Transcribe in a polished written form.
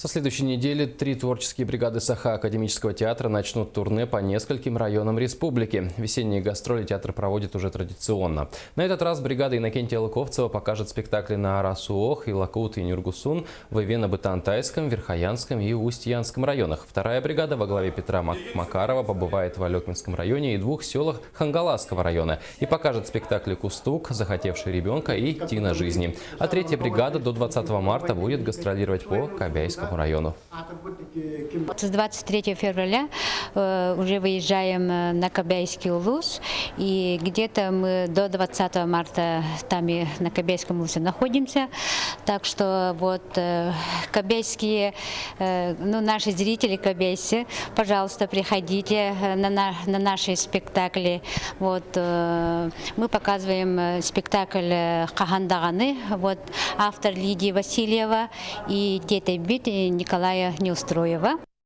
Со следующей недели 3 творческие бригады Саха Академического театра начнут турне по нескольким районам республики. Весенние гастроли театр проводит уже традиционно. На этот раз бригада Иннокентия Лыковцева покажет спектакли на Арасуох, Илакут и Нюргусун, в Ивено-Бытантайском, Верхоянском и Устьянском районах. Вторая бригада во главе Петра Макарова побывает в Алекминском районе и двух селах Хангаласского района и покажет спектакли «Кустук», «Захотевший ребенка» и «Тина жизни». А третья бригада до 20 марта будет гастролировать по Кобяйскому району. С 23 февраля уже выезжаем на Кобяйский улус, и где-то мы до 20 марта там и на Кобяйском улусе находимся. Так что вот кобяйские, наши зрители кобяйцы, пожалуйста, приходите на наши спектакли. Вот, мы показываем спектакль «Кагандаганы», вот, автор Лидия Васильева и «Дети бит» Николая Неустроева.